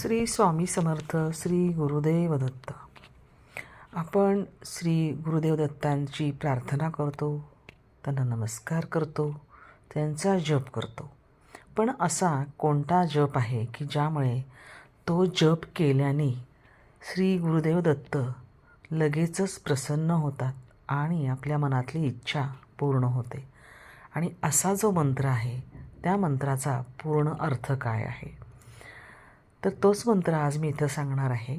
श्री स्वामी समर्थ श्री गुरुदेव दत्त. आपण श्री गुरुदेव दत्तांची प्रार्थना करतो, त्यांना नमस्कार करतो, त्यांचा जप करतो. पण असा कोणता जप आहे की ज्यामुळे तो जप केल्याने श्री गुरुदेव दत्त लगेचच प्रसन्न होतात आणि आपल्या मनातली इच्छा पूर्ण होते? आणि असा जो मंत्र आहे त्या मंत्राचा पूर्ण अर्थ काय आहे, तर तोच मंत्र आज मी इथं सांगणार आहे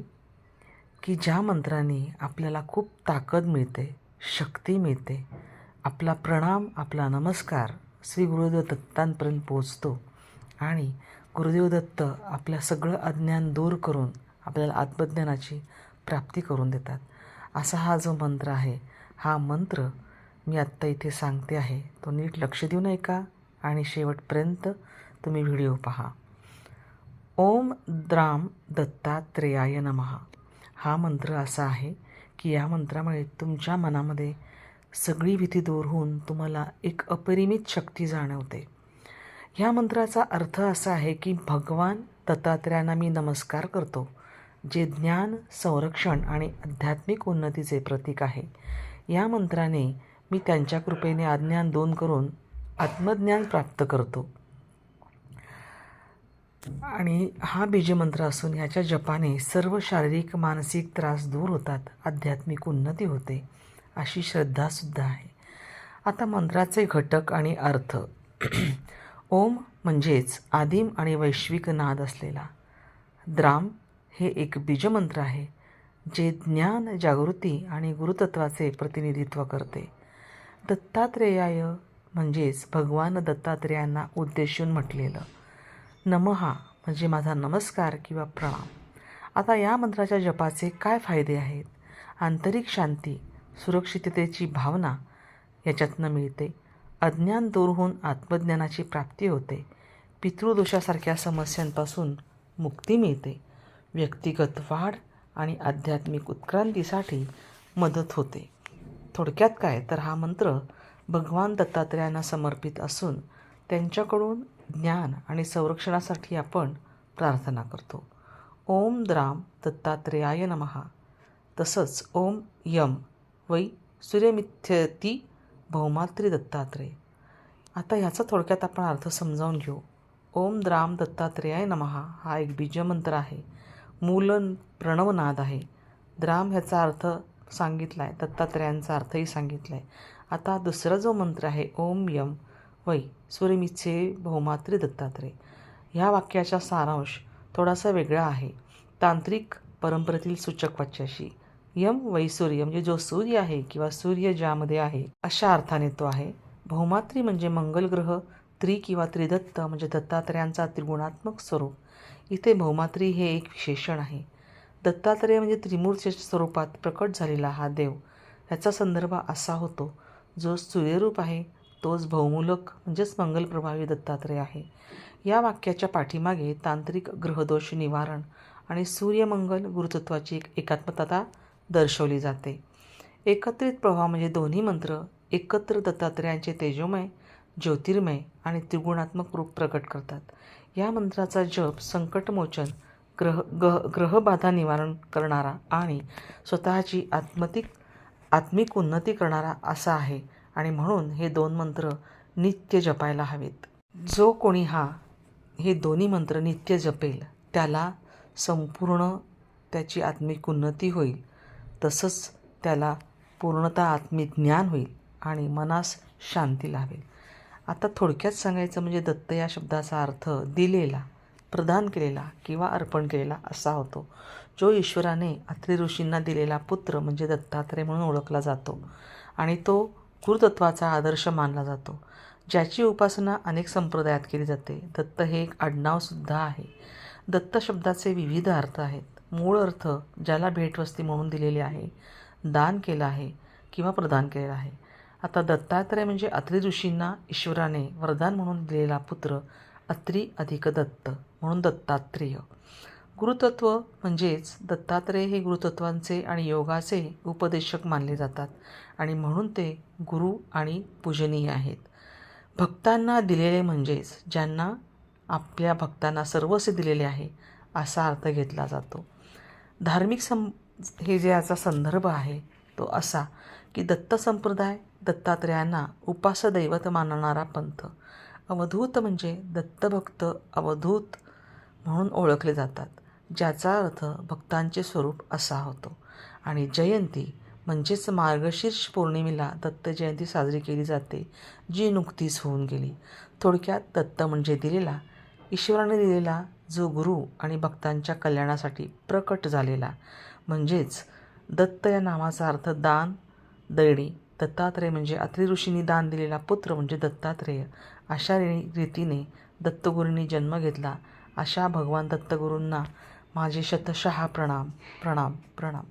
की ज्या मंत्राने आपल्याला खूप ताकद मिळते, शक्ती मिळते. आपला प्रणाम, आपला नमस्कार श्री गुरुदेव दत्तांपर्यंत पोचतो आणि गुरुदेव दत्त आपल्या सगळं अज्ञान दूर करून आपल्याला आत्मज्ञानाची प्राप्ती करून देतात. असा हा जो मंत्र आहे, हा मंत्र मी आत्ता इथे सांगते आहे, तो नीट लक्ष देऊन ऐका आणि शेवटपर्यंत तुम्ही व्हिडिओ पहा. ओम द्राम दत्तात्रेयाय नमः. हा मंत्र असा आहे की या मंत्रामुळे तुमच्या मनामध्ये सगळी भीती दूर होऊन तुम्हाला एक अपरिमित शक्ती जाणवते. ह्या मंत्राचा अर्थ असा आहे की भगवान दत्तात्रेयांना मी नमस्कार करतो, जे ज्ञान, संरक्षण आणि आध्यात्मिक उन्नतीचे प्रतीक आहे. या मंत्राने मी त्यांच्या कृपेने अज्ञान दूर करून आत्मज्ञान प्राप्त करतो. आणि हा बीजमंत्र असून याच्या जपाने सर्व शारीरिक मानसिक त्रास दूर होतात, आध्यात्मिक उन्नती होते, अशी श्रद्धासुद्धा आहे. आता मंत्राचे घटक आणि अर्थ. ओम म्हणजेच आदिम आणि वैश्विक नाद असलेला. द्राम हे एक बीजमंत्र आहे जे ज्ञान, जागृती आणि गुरुतत्वाचे प्रतिनिधित्व करते. दत्तात्रेयाय म्हणजेच भगवान दत्तात्रेयांना उद्देशून म्हटलेलं. नमहा म्हणजे माझा नमस्कार किंवा प्रणाम. आता या मंत्राच्या जपाचे काय फायदे आहेत? आंतरिक शांती, सुरक्षिततेची भावना याच्यातनं मिळते. अज्ञान दूर होऊन आत्मज्ञानाची प्राप्ती होते. पितृदोषासारख्या समस्यांपासून मुक्ती मिळते. व्यक्तिगत वाढ आणि आध्यात्मिक उत्क्रांतीसाठी मदत होते. थोडक्यात काय, तर हा मंत्र भगवान दत्तात्रेयांना समर्पित असून त्यांच्याकडून ज्ञान आणि संरक्षणासाठी आपण प्रार्थना करतो. ओम द्राम दत्तात्रेयाय नमः. तसंच ओम यम वै सूर्यमिथ्यती भौमात्री दत्तात्रेय. आता ह्याचा थोडक्यात आपण अर्थ समजावून घेऊ. ओम द्राम दत्तात्रेयाय नमः हा एक बीजमंत्र आहे, मूल प्रणवनाद आहे. द्राम ह्याचा अर्थ सांगितला आहे, दत्तात्रेयांचा अर्थही सांगितला आहे. आता दुसरा जो मंत्र आहे ओम यम वै सूर्यमिच्छे भौमात्री दत्तात्रेय. ह्या वाक्याचा सारांश थोडासा वेगळा आहे, तांत्रिक परंपरेतील सूचक वाच्याशी. यम वै सूर्य म्हणजे जो सूर्य आहे किंवा सूर्य ज्यामध्ये आहे अशा अर्थाने तो आहे. भौमात्री म्हणजे मंगलग्रह. त्रि किंवा त्रिदत्त म्हणजे दत्तात्रेयांचा त्रिगुणात्मक स्वरूप. इथे भौमात्री हे एक विशेषण आहे. दत्तात्रेय म्हणजे त्रिमूर्ती स्वरूपात प्रकट झालेला हा देव. ह्याचा संदर्भ असा होतो, जो सूर्यरूप आहे तोच बहुमूलक म्हणजेच मंगलप्रभावी दत्तात्रेय आहे. या वाक्याच्या पाठीमागे तांत्रिक ग्रहदोष निवारण आणि सूर्यमंगल गुरुतत्वाची एक एकात्मता दर्शवली जाते. एकत्रित प्रभाव म्हणजे दोन्ही मंत्र एकत्र दत्तात्रेयांचे तेजोमय, ज्योतिर्मय आणि त्रिगुणात्मक रूप प्रकट करतात. या मंत्राचा जप संकटमोचन, ग्रहबाधा निवारण करणारा आणि स्वतःची आत्मिक उन्नती करणारा असा आहे आणि म्हणून हे दोन मंत्र नित्य जपायला हवेत. जो कोणी हे दोन्ही मंत्र नित्य जपेल त्याला संपूर्ण त्याची आत्मिक उन्नती होईल, तसंच त्याला पूर्णतः आत्मिक ज्ञान होईल आणि मनास शांती लाभेल. आता थोडक्यात सांगायचं म्हणजे दत्त या शब्दाचा अर्थ दिलेला, प्रदान केलेला किंवा अर्पण केलेला असा होतो. जो ईश्वराने अत्री ऋषींना दिलेला पुत्र म्हणजे दत्तात्रेय म्हणून ओळखला जातो आणि तो गुरुतत्वाचा आदर्श मानला जातो, ज्याची उपासना अनेक संप्रदायात केली जाते. दत्त हे एक आडनावसुद्धा आहे. दत्त शब्दाचे विविध अर्थ आहेत. मूळ अर्थ ज्याला भेटवस्ती म्हणून दिलेली आहे, दान केलं आहे किंवा प्रदान केलेला आहे. आता दत्तात्रेय म्हणजे अत्री ऋषींना ईश्वराने वरदान म्हणून दिलेला पुत्र, अत्री अधिक दत्त म्हणून दत्तात्रेय. गुरुतत्व म्हणजेच दत्तात्रेय हे गुरुतत्वांचे आणि योगाचे उपदेशक मानले जातात आणि म्हणून ते गुरु आणि पूजनीय आहेत. भक्तांना दिलेले म्हणजेच ज्यांना आपल्या भक्तांना सर्वस्व दिलेले आहे असा अर्थ घेतला जातो. धार्मिक हे जे याचा संदर्भ आहे तो असा की दत्त संप्रदाय दत्तात्रेयांना उपास्य दैवत मानणारा पंथ. अवधूत म्हणजे दत्तभक्त अवधूत म्हणून ओळखले जातात, ज्याचा अर्थ भक्तांचे स्वरूप असा होतो. आणि जयंती म्हणजेच मार्गशीर्ष पौर्णिमेला दत्त जयंती साजरी केली जाते, जी नुकतीच होऊन गेली. थोडक्यात दत्त म्हणजे दिलेला, ईश्वराने दिलेला, जो गुरु आणि भक्तांच्या कल्याणासाठी प्रकट झालेला. म्हणजेच दत्त या नावाचा अर्थ दान, देणे. दत्तात्रेय म्हणजे अत्रि ऋषींनी दान दिलेला पुत्र म्हणजे दत्तात्रेय. अशा रीतीने दत्तगुरूंनी जन्म घेतला. अशा भगवान दत्तगुरूंना माझे शतशः प्रणाम प्रणाम प्रणाम.